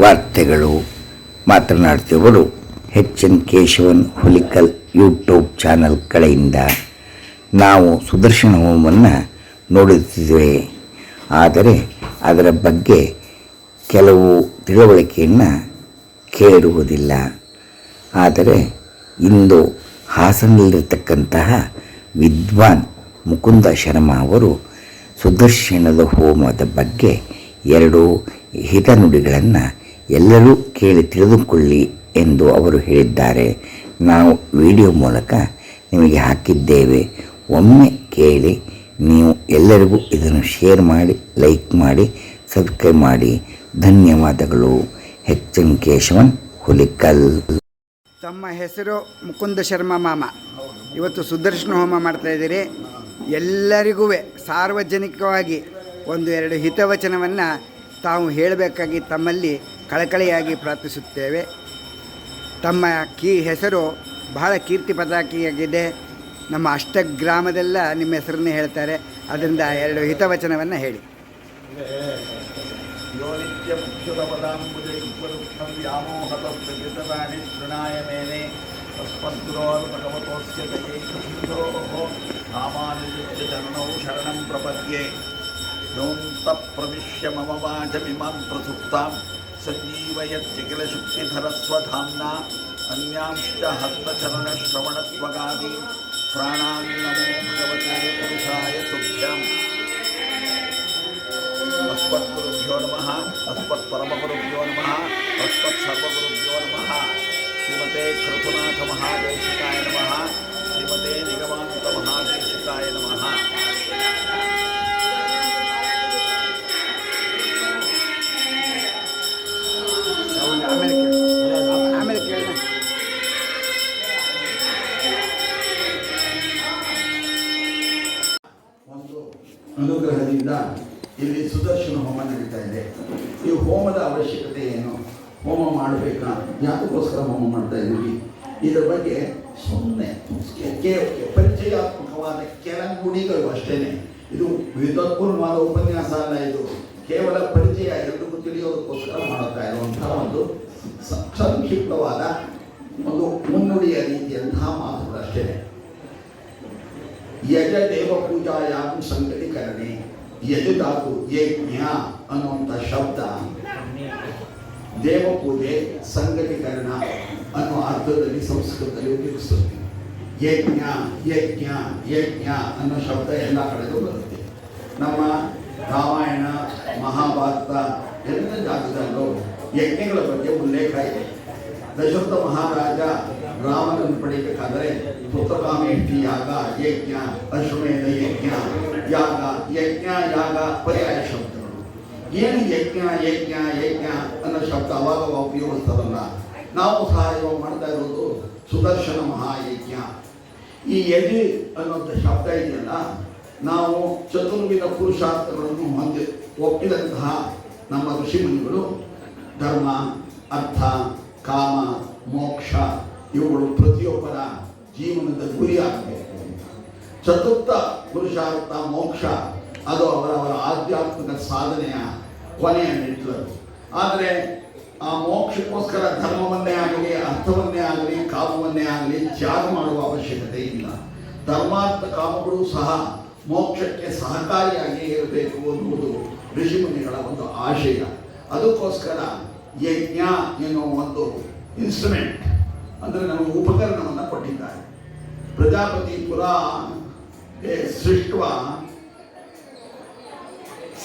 ವಾರ್ತೆಗಳು ಮಾತನಾಡ್ತಿವರು N Keshavan Hulikal YouTube channel ಕಡೆಯಿಂದ. ನಾವು ಸುದರ್ಶನ ಹೋಮವನ್ನು ನೋಡುತ್ತಿದ್ದೇವೆ, ಆದರೆ ಅದರ ಬಗ್ಗೆ ಕೆಲವು ತಿಳುವಳಿಕೆಯನ್ನು ಕೇಳಿರುವುದಿಲ್ಲ. ಆದರೆ ಇಂದು ಹಾಸನದಲ್ಲಿರತಕ್ಕಂತಹ ವಿದ್ವಾನ್ ಮುಕುಂದ ಶರ್ಮಾ ಅವರು ಸುದರ್ಶನದ ಹೋಮದ ಬಗ್ಗೆ 2 ಹಿತನುಡಿಗಳನ್ನು ಎಲ್ಲರೂ ಕೇಳಿ ತಿಳಿದುಕೊಳ್ಳಿ ಎಂದು ಅವರು ಹೇಳಿದ್ದಾರೆ. ನಾವು ವಿಡಿಯೋ ಮೂಲಕ ನಿಮಗೆ ಹಾಕಿದ್ದೇವೆ, ಒಮ್ಮೆ ಕೇಳಿ. ನೀವು ಎಲ್ಲರಿಗೂ ಇದನ್ನು ಶೇರ್ ಮಾಡಿ, ಲೈಕ್ ಮಾಡಿ, ಸಬ್ಸ್ಕ್ರೈಬ್ ಮಾಡಿ. ಧನ್ಯವಾದಗಳು. ಎನ್ ಕೇಶವನ್ ಹುಲಿಕಲ್. ತಮ್ಮ ಹೆಸರು ಮುಕುಂದ ಶರ್ಮಾ ಮಾಮ. ಇವತ್ತು ಸುದರ್ಶನ ಹೋಮ ಮಾಡ್ತಾಯಿದ್ದೀರಿ. ಎಲ್ಲರಿಗೂ ಸಾರ್ವಜನಿಕವಾಗಿ 1-2 ಹಿತವಚನವನ್ನು ತಾವು ಹೇಳಬೇಕಾಗಿ ತಮ್ಮಲ್ಲಿ ಕಳಕಳಿಯಾಗಿ ಪ್ರಾರ್ಥಿಸುತ್ತೇವೆ. ತಮ್ಮ ಹೆಸರು ಬಹಳ ಕೀರ್ತಿ ಪತಾಕಿಯಾಗಿದೆ. ನಮ್ಮ ಅಷ್ಟಗ್ರಾಮದೆಲ್ಲ ನಿಮ್ಮ ಹೆಸರನ್ನೇ ಹೇಳ್ತಾರೆ. ಅದರಿಂದ 2 ಹಿತವಚನವನ್ನು ಹೇಳಿ. ಶರಣಂ ಪ್ರಪದ್ಯೆ ಯೋಂತ ಪ್ರವಿಶ್ಯ ಮಮ ವಾಚಮಿಮಾಂ ಪ್ರಸುಪ್ತಾಂ ಸಂಜೀವಯತ್ಯಖಿಲ ಶಕ್ತಿಧರಸ್ವಧಾಮ್ನಾ ಅನ್ಯಾಂಶ್ಚ ಹಸ್ತಚರಣಶ್ರವಣತ್ವಗಾದಿ ಪ್ರಾಣಾನ್ ನಮೋ ಭಗವತೆ ಪುರುಷಾಯ ತುಭ್ಯಂ. ಅಸ್ಮದ್ಗುರುಭ್ಯೋ ನಮಃ, ಅಸ್ಮತ್ಪರಮಗುರುಭ್ಯೋ ನಮಃ, ಅಸ್ಮತ್ಸರ್ವಗುರುಭ್ಯೋ ನಮಃ. ಶ್ರೀಮತೆ ಕೃತುನಾಥ ಮಹಾದೇಶಿಕಾಯ ನಮಃ, ಶ್ರೀಮತೆ ನಿಗಮಾಂತ ಮಹಾದೇಶಿಕಾಯ ನಮಃ. ಆಮೇಲೆ ಕೇಳ. ಒಂದು ಅನುಗ್ರಹದಿಂದ ಇಲ್ಲಿ ಸುದರ್ಶನ ಹೋಮ ನಡೀತಾ ಇದೆ. ಈ ಹೋಮದ ಅವಶ್ಯಕತೆ ಏನು, ಹೋಮ ಮಾಡಬೇಕಾ, ಯಾತಕ್ಕೋಸ್ಕರ ಹೋಮ ಮಾಡ್ತಾ ಇದ್ದೀವಿ, ಇದರ ಬಗ್ಗೆ ಸುಮ್ಮನೆ ಪರಿಚಯಾತ್ಮಕವಾದ ಕೆಲ ನುಡಿಗಳು ಅಷ್ಟೇ. ಇದು ವಿದ್ವತ್ಪೂರ್ಣವಾದ ಉಪನ್ಯಾಸ ಅಲ್ಲ. ಇದು ಕೇವಲ ಪರಿಚಯ, ಎಲ್ರಿಗೂ ತಿಳಿಯೋದಕ್ಕೋಸ್ಕರ ಮಾಡುತ್ತಾ ಇರುವಂತಹ ಒಂದು ಸಂಕ್ಷಿಪ್ತವಾದ ಒಂದು ಮುನ್ನುಡಿಯ ರೀತಿಯಂತಹ ಮಾತುಗಳಷ್ಟೇ. ಯಜ ದೇವ ಪೂಜಾಯಾಮ ಸಂಕಟೀಕರಣೆ. ಯಜದಾತು ಯಜ್ಞ ಅನ್ನುವಂಥ ಶಬ್ದ ದೇವಪೂಜೆ ಸಂಘಟೀಕರಣ ಅನ್ನೋ ಅರ್ಥದಲ್ಲಿ ಸಂಸ್ಕೃತದಲ್ಲಿ ಉಪಯೋಗಿಸುತ್ತೆ. ಯಜ್ಞ ಯಜ್ಞ ಯಜ್ಞ ಅನ್ನೋ ಶಬ್ದ ಎಲ್ಲ ಕಡೆಗೂ ಬರುತ್ತೆ. ನಮ್ಮ ರಾಮಾಯಣ, ಮಹಾಭಾರತ ಎಲ್ಲ ಜಾಗದಲ್ಲೂ ಯಜ್ಞಗಳ ಬಗ್ಗೆ ಉಲ್ಲೇಖ ಇದೆ. ದಶರಥ ಮಹಾರಾಜ ರಾಮನನ್ನು ಪಡೆಯಬೇಕಾದರೆ ಪುತ್ರಕಾಮೇಷ್ಟಿ ಯಾಗ, ಯಜ್ಞ, ಅಶ್ವಮೇಧ ಯಜ್ಞ, ಯಾಗ, ಯಜ್ಞ, ಯಾಗ ಪರ್ಯಾಯ ಶಬ್ದಗಳು. ಏನು ಯಜ್ಞ ಯಜ್ಞ ಯಜ್ಞ ಅನ್ನೋ ಶಬ್ದ ಅವಾಗ ಉಪಯೋಗಿಸ್ತಾರಲ್ಲ, ನಾವು ಸಹ ಇವಾಗ ಮಾಡ್ತಾ ಇರೋದು ಸುದರ್ಶನ ಮಹಾಯಜ್ಞ. ಈ ಯಜಿ ಅನ್ನೋಂಥ ಶಬ್ದ ಇದೆಯಲ್ಲ, ನಾವು ಚತುರ್ವಿಧ ಪುರುಷಾರ್ಥಗಳನ್ನು ಒಪ್ಪಿದಂತಹ ನಮ್ಮ ಋಷಿಮುನಿಗಳು ಧರ್ಮ, ಅರ್ಥ, ಕಾಮ, ಮೋಕ್ಷ ಇವುಗಳು ಪ್ರತಿಯೊಬ್ಬರ ಜೀವನದ ಗುರಿಯಾಗಬೇಕು. ಚತುರ್ಥ ಪುರುಷಾರ್ಥ ಮೋಕ್ಷ ಅದು ಅವರವರ ಆಧ್ಯಾತ್ಮಿಕ ಸಾಧನೆಯ ಕೊನೆಯ ಮೆಟ್ಟಿಲು. ಆದರೆ ಆ ಮೋಕ್ಷಕ್ಕೋಸ್ಕರ ಧರ್ಮವನ್ನೇ ಆಗಲಿ, ಅರ್ಥವನ್ನೇ ಆಗಲಿ, ಕಾಮವನ್ನೇ ಆಗಲಿ ತ್ಯಾಗ ಮಾಡುವ ಅವಶ್ಯಕತೆ ಇಲ್ಲ. ಧರ್ಮಾರ್ಥ ಕಾಮಗಳು ಸಹ ಮೋಕ್ಷಕ್ಕೆ ಸಹಕಾರಿಯಾಗಿ ಇರಬೇಕು ಅನ್ನುವುದು ಋಷಿಮುನಿಗಳ ಒಂದು ಆಶಯ. ಅದಕ್ಕೋಸ್ಕರ ಯಜ್ಞ ಎನ್ನುವ ಒಂದು ಇನ್ಸ್ಟ್ರೂಮೆಂಟ್ ಅಂದರೆ ನಮಗೆ ಉಪಕರಣವನ್ನು ಕೊಟ್ಟಿದ್ದಾರೆ. ಪ್ರಜಾಪತಿ ಪುರಾ ಸೃಷ್ಟ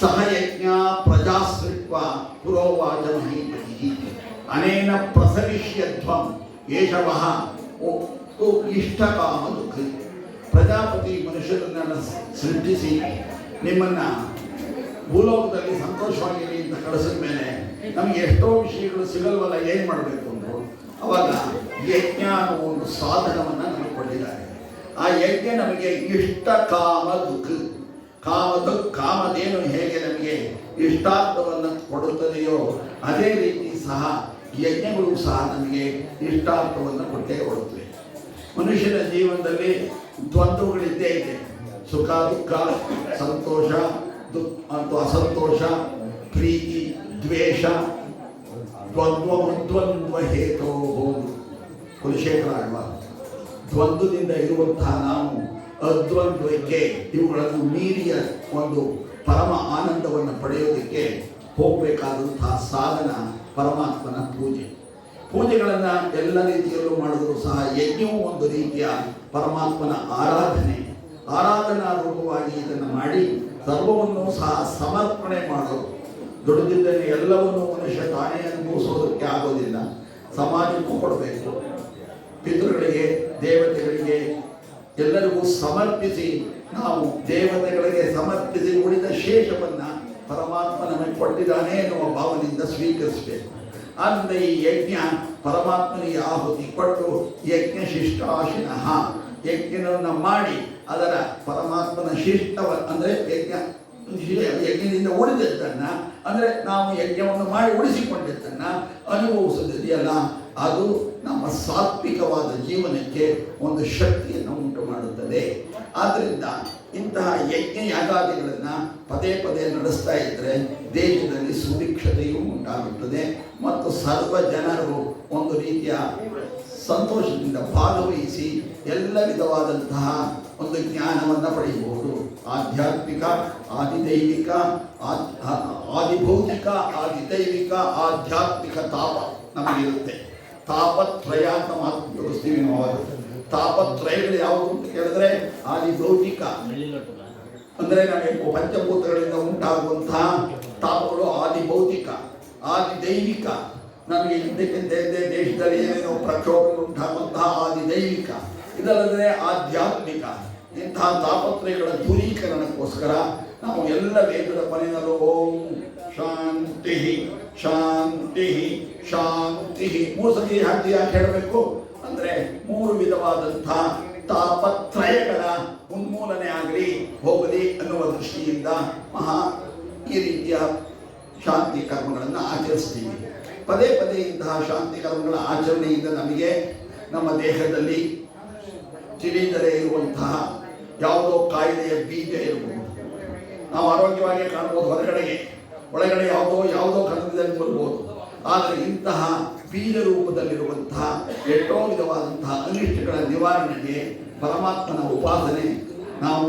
ಸಹಯಜ್ಞ ಪ್ರಜಾ ಸೃಷ್ಟ ಪುರೋವಾಚ ಮಹೀಪತಿ ಅನೇನ ಪ್ರಸರಿಷ್ಯಧ್ವಂ ಏಷವಃ ಇಷ್ಟಕಾಮ ದುಃಖ. ಪ್ರಜಾಪತಿ ಮನುಷ್ಯರನ್ನೆಲ್ಲ ಸೃಷ್ಟಿಸಿ ನಿಮ್ಮನ್ನು ಭೂಲೋಕದಲ್ಲಿ ಸಂತೋಷವಾಗಿರಿ ಅಂತ ಕಳಿಸಿದ ಮೇಲೆ ನಮಗೆ ಎಷ್ಟೋ ವಿಷಯಗಳು ಸಿಗಲ್ವಲ್ಲ, ಏನು ಮಾಡಬೇಕು ಅಂದರು. ಅವಾಗ ಯಜ್ಞ ಅನ್ನೋ ಒಂದು ಸಾಧನವನ್ನು ನಮಗೆ ಕೊಟ್ಟಿದ್ದಾರೆ. ಆ ಯಜ್ಞ ನಮಗೆ ಇಷ್ಟ ಕಾಮ ದುಃಖ, ಕಾಮಧೇನು ಹೇಗೆ ನಮಗೆ ಇಷ್ಟಾರ್ಥವನ್ನು ಕೊಡುತ್ತದೆಯೋ ಅದೇ ರೀತಿ ಸಹ ಯಜ್ಞಗಳು ಸಹ ನಮಗೆ ಇಷ್ಟಾರ್ಥವನ್ನು ಕೊಟ್ಟೇ ಕೊಡುತ್ತವೆ. ಮನುಷ್ಯನ ಜೀವನದಲ್ಲಿ ದ್ವಂದ್ವಗಳಿದ್ದೇ ಇದೆ. ಸುಖ ದುಃಖ, ಸಂತೋಷ ಅಥವಾ ಅಸಂತೋಷ, ಪ್ರೀತಿ ದ್ವೇಷ, ದ್ವಂದ್ವ ಹೇತೋ ಹೋದು ಕುಲಶೇಖರ ಅಲ್ವಾ. ದ್ವಂದ್ವದಿಂದ ಇರುವಂತಹ ನಾವು ಅದ್ವಂದ್ವಕ್ಕೆ ಇವುಗಳನ್ನು ಮೀರಿಯ ಒಂದು ಪರಮ ಆನಂದವನ್ನು ಪಡೆಯೋದಕ್ಕೆ ಹೋಗಬೇಕಾದಂತಹ ಸಾಧನ ಪರಮಾತ್ಮನ ಪೂಜೆ. ಪೂಜೆಗಳನ್ನು ಎಲ್ಲ ರೀತಿಯಲ್ಲೂ ಮಾಡಿದ್ರು ಸಹ ಯಜ್ಞವೂ ಒಂದು ರೀತಿಯ ಪರಮಾತ್ಮನ ಆರಾಧನಾ ರೂಪವಾಗಿ ಇದನ್ನು ಮಾಡಿ ಸರ್ವವನ್ನು ಸಹ ಸಮರ್ಪಣೆ ಮಾಡೋದು. ದುಡಿದಿದ್ದನ್ನು ಎಲ್ಲವನ್ನೂ ಮನುಷ್ಯ ತಾನೇ ಅನುಭವಿಸೋದಕ್ಕೆ ಆಗೋದಿಲ್ಲ, ಸಮಾಜಕ್ಕೂ ಕೊಡಬೇಕು. ಪಿತೃಗಳಿಗೆ, ದೇವತೆಗಳಿಗೆ ಎಲ್ಲರಿಗೂ ಸಮರ್ಪಿಸಿ ನಾವು ದೇವತೆಗಳಿಗೆ ಸಮರ್ಪಿಸಿ ಉಳಿದ ಶೇಷವನ್ನು ಪರಮಾತ್ಮ ನಮಗೆ ಕೊಟ್ಟಿದ್ದಾನೆ ಎನ್ನುವ ಭಾವನೆಯಿಂದ ಸ್ವೀಕರಿಸಬೇಕು. ಆದ್ದರಿಂದ ಈ ಯಜ್ಞ ಪರಮಾತ್ಮನಿಗೆ ಆಹುತಿ ಕೊಟ್ಟು ಯಜ್ಞ ಶಿಷ್ಟಾಶಿನಃ, ಯಜ್ಞವನ್ನು ಮಾಡಿ ಅದರ ಪರಮಾತ್ಮನ ಶಿಷ್ಟವ ಅಂದರೆ ಯಜ್ಞದಿಂದ ಉಳಿದದ್ದನ್ನು ಅಂದರೆ ನಾವು ಯಜ್ಞವನ್ನು ಮಾಡಿ ಉಳಿಸಿಕೊಂಡಿದ್ದನ್ನು ಅನುಭವಿಸೋದಿದೆಯಲ್ಲ, ಅದು ನಮ್ಮ ಸಾತ್ವಿಕವಾದ ಜೀವನಕ್ಕೆ ಒಂದು ಶಕ್ತಿಯನ್ನು ಉಂಟು ಮಾಡುತ್ತದೆ. ಆದ್ದರಿಂದ ಇಂತಹ ಯಜ್ಞ ಯಾಗಾದಿಗಳನ್ನು ಪದೇ ಪದೇ ನಡೆಸ್ತಾ ಇದ್ದರೆ ದೇಶದಲ್ಲಿ ಸುಭಿಕ್ಷತೆಯೂ ಉಂಟಾಗುತ್ತದೆ ಮತ್ತು ಸರ್ವ ಜನರು ಒಂದು ರೀತಿಯ ಸಂತೋಷದಿಂದ ಭಾಗವಹಿಸಿ ಎಲ್ಲ ವಿಧವಾದಂತಹ ಒಂದು ಜ್ಞಾನವನ್ನು ಪಡೆಯಬಹುದು. ಆಧ್ಯಾತ್ಮಿಕ, ಆದಿದೈವಿಕ, ಆದಿಭೌತಿಕ, ಆದಿದೈವಿಕ, ಆಧ್ಯಾತ್ಮಿಕ ತಾಪ ನಮಗಿರುತ್ತೆ. ತಾಪತ್ರಯ ಅಂತ ಮಾತು ಉಪಯೋಗಿಸ್ತೀವಿ ನಾವು. ತಾಪತ್ರಯಗಳು ಯಾವುದು ಅಂತ ಕೇಳಿದ್ರೆ ಆದಿಭೌತಿಕ ಅಂದರೆ ನಮಗೆ ಪಂಚಭೂತಗಳಿಂದ ಉಂಟಾಗುವಂತಹ ತಾಪಗಳು ಆದಿಭೌತಿಕ. ಆದಿದೈವಿಕ ನಮಗೆ ಇದ್ದಕ್ಕಿಂತ ದೇಶದಲ್ಲಿ ಏನೇನೋ ಪ್ರಕ್ಷೋಭಗಳು ಉಂಟಾಗುವಂತಹ ಆದಿದೈವಿಕ. ಇದಲ್ಲದೆ ಆಧ್ಯಾತ್ಮಿಕ. ಇಂತಹ ತಾಪತ್ರಯಗಳ ದೂರೀಕರಣಕ್ಕೋಸ್ಕರ ನಾವು ಎಲ್ಲ ವೇದದ ಕೊನೆಯಲ್ಲೂ ಓಂ ಶಾಂತಿ ಶಾಂತಿ ಶಾಂತಿ 3 ಸತಿ ಯಾಕೆ ಹೇಳಬೇಕು ಅಂದರೆ 3 ವಿಧವಾದಂಥ ತಾಪತ್ರಯಗಳ ಉನ್ಮೂಲನೆ ಆಗಲಿ ಹೋಗಲಿ ಅನ್ನುವ ದೃಷ್ಟಿಯಿಂದ ಈ ರೀತಿಯ ಶಾಂತಿ ಕರ್ಮಗಳನ್ನು ಆಚರಿಸ್ತೀವಿ. ಪದೇ ಪದೇ ಇಂತಹ ಶಾಂತಿ ಕರ್ಮಗಳ ಆಚರಣೆಯಿಂದ ನಮಗೆ ನಮ್ಮ ದೇಹದಲ್ಲಿ ತಿಳಿಯದಲೇ ಇರುವಂತಹ ಯಾವುದೋ ಕಾಯಿಲೆಯ ಬೀಜ ಇರಬಹುದು. ನಾವು ಆರೋಗ್ಯವಾಗಿ ಕಾಣಬಹುದು ಹೊರಗಡೆಗೆ, ಒಳಗಡೆ ಯಾವುದೋ ಕಣದಲ್ಲಿ ಬರ್ಬೋದು. ಆದರೆ ಇಂತಹ ಬೀಜ ರೂಪದಲ್ಲಿರುವಂತಹ ಎಷ್ಟೋ ವಿಧವಾದಂತಹ ಅನಿಷ್ಟಗಳ ನಿವಾರಣೆಗೆ ಪರಮಾತ್ಮನ ಉಪಾಸನೆ ನಾವು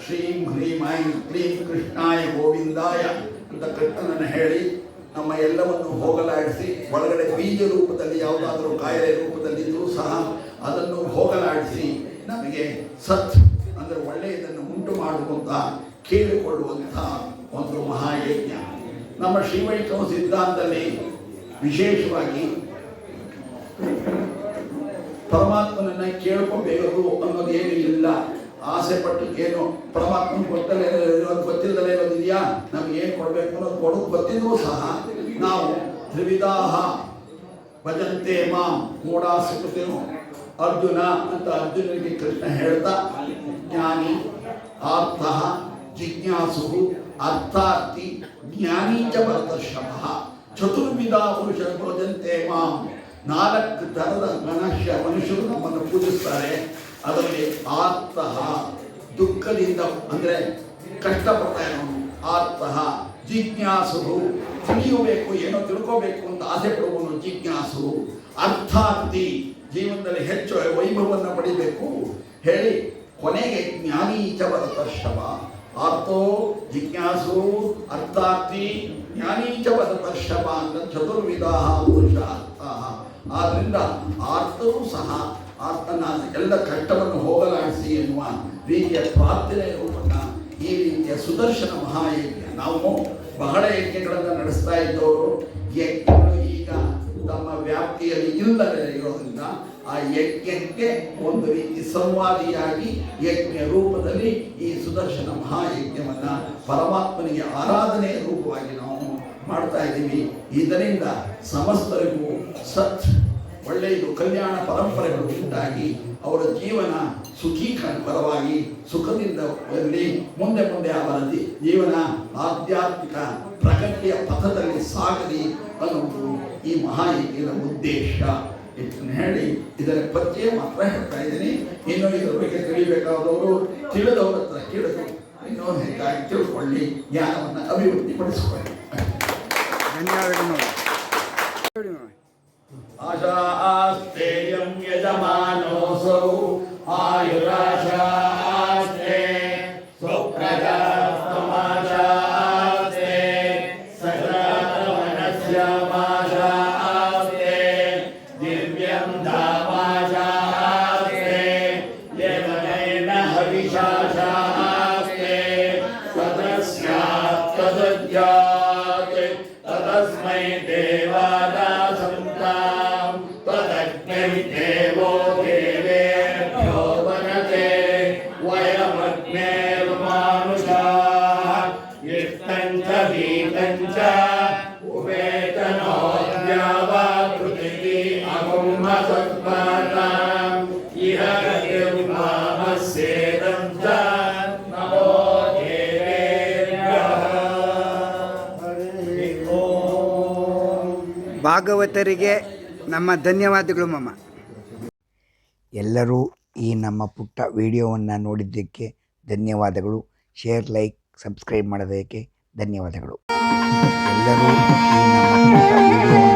ಶ್ರೀಂ ಹ್ರೀಂ ಐಂ ಕ್ಲೀಂ ಕೃಷ್ಣಾಯ ಗೋವಿಂದಾಯ ಅಂತ ಕೃಷ್ಣನನ್ನು ಹೇಳಿ ನಮ್ಮ ಎಲ್ಲವನ್ನು ಹೋಗಲಾಡಿಸಿ ಒಳಗಡೆ ಬೀಜ ರೂಪದಲ್ಲಿ ಯಾವುದಾದರೂ ಕಾಯಿಲೆ ರೂಪದಲ್ಲಿದ್ದರೂ ಸಹ ಅದನ್ನು ಹೋಗಲಾಡಿಸಿ ನಮಗೆ ಸತ್ ಅಂದರೆ ಒಳ್ಳೆಯದನ್ನು ಉಂಟು ಮಾಡುವಂಥ ಕೇಳಿಕೊಳ್ಳುವಂಥ ಒಂದು ಮಹಾಯಜ್ಞ. ನಮ್ಮ ಶ್ರೀವೈಷ್ಣವ ಸಿದ್ಧಾಂತದಲ್ಲಿ ವಿಶೇಷವಾಗಿ ಪರಮಾತ್ಮನನ್ನು ಕೇಳ್ಕೊಬೇಕು ಅನ್ನೋದು ಏನು ಇಲ್ಲ. ಆಸೆ ಪಟ್ಟು ಏನು ಪರಮಾತ್ಮನ ಗೊತ್ತಿಲ್ಲದಲೇ ಇರೋದಿದೆಯಾ, ನಮ್ಗೆ ಏನು ಕೊಡಬೇಕು ಅನ್ನೋದು ಕೊಡೋದು ಗೊತ್ತಿದ್ರೂ ಸಹ ನಾವು ತ್ರಿವಿಧಾಹ ಭಜಂತೆ ಮಾಂ ಮೂಢಾ ಸುಕೃತಿನು ಅರ್ಜುನ ಅಂತ ಅರ್ಜುನನಿಗೆ ಕೃಷ್ಣ ಹೇಳ್ತಾ ಜ್ಞಾನಿ, ಆರ್ಥ, ಜಿಜ್ಞಾಸು, ಅರ್ಥಾರ್ಥಿ, ಜ್ಞಾನಿ ಚ ಭರತರ್ಷಭ ಚತುರ್ವಿಧ ಪುರುಷ ಭಜಂತೆ ಮಾಂ. 4 ಥರದ ಮನುಷ್ಯರು ನಮ್ಮನ್ನು ಪೂಜಿಸ್ತಾರೆ. ಅದರಲ್ಲಿ ಆರ್ಥ ದುಃಖದಿಂದ ಅಂದರೆ ಕಷ್ಟಪಡ್ತಾ ಇರೋನು ಆರ್ಥ, ಜಿಜ್ಞಾಸು ತಿಳಿಯಬೇಕು ಏನೋ ತಿಳ್ಕೋಬೇಕು ಅಂತ ಆಸೆ ಪಡುವನು ಜಿಜ್ಞಾಸು, ಅರ್ಥಾರ್ಥಿ ಜೀವನದಲ್ಲಿ ಹೆಚ್ಚು ವೈಭವವನ್ನು ಪಡಿಬೇಕು ಹೇಳಿ ಕೊನೆಗೆ ಜ್ಞಾನಿ ಚ ಭರತರ್ಷಭ. ಆರ್ತೋ ಜಿಜ್ಞಾಸು ಅರ್ಥಾರ್ಥಿ ಜ್ಞಾನಿ ಚ ಭರತರ್ಷಭ ಅಂತ ಚತುರ್ವಿಧ ಪುರುಷ ಅರ್ಥ. ಆದ್ದರಿಂದ ಆರ್ತರೂ ಸಹ ಆತನ ಎಲ್ಲ ಕಷ್ಟವನ್ನು ಹೋಗಲಾಡಿಸಿ ಎನ್ನುವ ರೀತಿಯ ಪ್ರಾರ್ಥನೆ ರೂಪದ ಈ ರೀತಿಯ ಸುದರ್ಶನ ಮಹಾಯಜ್ಞ. ನಾವು ಬಹಳ ಯಜ್ಞಗಳನ್ನು ನಡೆಸ್ತಾ ಇದ್ದವರು ಯಜ್ಞಗಳು ಈಗ ತಮ್ಮ ವ್ಯಾಪ್ತಿಯಲ್ಲಿ ಇಲ್ಲದೆ ಇರೋದ್ರಿಂದ ಆ ಯಜ್ಞಕ್ಕೆ ಒಂದು ರೀತಿ ಸಂವಾದಿಯಾಗಿ ಯಜ್ಞ ರೂಪದಲ್ಲಿ ಈ ಸುದರ್ಶನ ಮಹಾಯಜ್ಞವನ್ನು ಪರಮಾತ್ಮನಿಗೆ ಆರಾಧನೆಯ ರೂಪವಾಗಿ ನಾವು ಮಾಡ್ತಾ ಇದ್ದೀವಿ. ಇದರಿಂದ ಸಮಸ್ತರಿಗೂ ಸತ್ ಒಳ್ಳೆಯದು ಕಲ್ಯಾಣ ಪರಂಪರೆಗಳು ಉಂಟಾಗಿ ಅವರ ಜೀವನ ಸುಖೀಕರವಾಗಿ ಸುಖದಿಂದ ಬರಲಿ. ಮುಂದೆ ಅವರ ಜೀವನ ಆಧ್ಯಾತ್ಮಿಕ ಪ್ರಗತಿಯ ಪಥದಲ್ಲಿ ಸಾಗಲಿ ಅನ್ನೋದು ಈ ಮಹಾಯಜ್ಞದ ಉದ್ದೇಶ. ಇದನ್ನು ಹೇಳಿ ಇದರ ಪರಿಚಯ ಮಾತ್ರ ಹೇಳ್ತಾ ಇದ್ದೀನಿ. ಇನ್ನು ಇದರ ಬಗ್ಗೆ ತಿಳಿಬೇಕಾದವರು ತಿಳಿದವರ ಹತ್ರ ಕೇಳಿದ್ರು ಇನ್ನೂ ಹೆಚ್ಚಾಗಿ ತಿಳ್ಕೊಳ್ಳಿ, ಜ್ಞಾನವನ್ನು ಅಭಿವೃದ್ಧಿಪಡಿಸಿಕೊಳ್ಳಿ. ಧನ್ಯವಾದಗಳು. आशास्तेयं यजमानोऽसौ आयुराशास्ते स्वप्रजास्तमाशास्ते सकलमनस्यमाशास्ते दिव्यं धामाशास्ते यवनेन हविषाशास्ते तदस्यात् तदज्ञात् तदस्मै देवादासन्तां तदग्निं देवो देवेभ्यो वनते वयमग्नेर्मानुषाः इष्टं च वीतं च उपेतनोऽद्यावाकृतिः अगुम्हसत्पाताम् इह निर्वामस्येदं च नमो ಭಾಗವತರಿಗೆ ನಮ್ಮ ಧನ್ಯವಾದಗಳು ಮಮ್ಮ. ಎಲ್ಲರೂ ಈ ನಮ್ಮ ಪುಟ್ಟ ವಿಡಿಯೋವನ್ನು ನೋಡಿದ್ದಕ್ಕೆ ಧನ್ಯವಾದಗಳು. ಶೇರ್, ಲೈಕ್, ಸಬ್ಸ್ಕ್ರೈಬ್ ಮಾಡೋದಕ್ಕೆ ಧನ್ಯವಾದಗಳು. ಎಲ್ಲರೂ ಈ ನಮ್ಮ ಪುಟ್ಟ ವಿಡಿಯೋವನ್ನು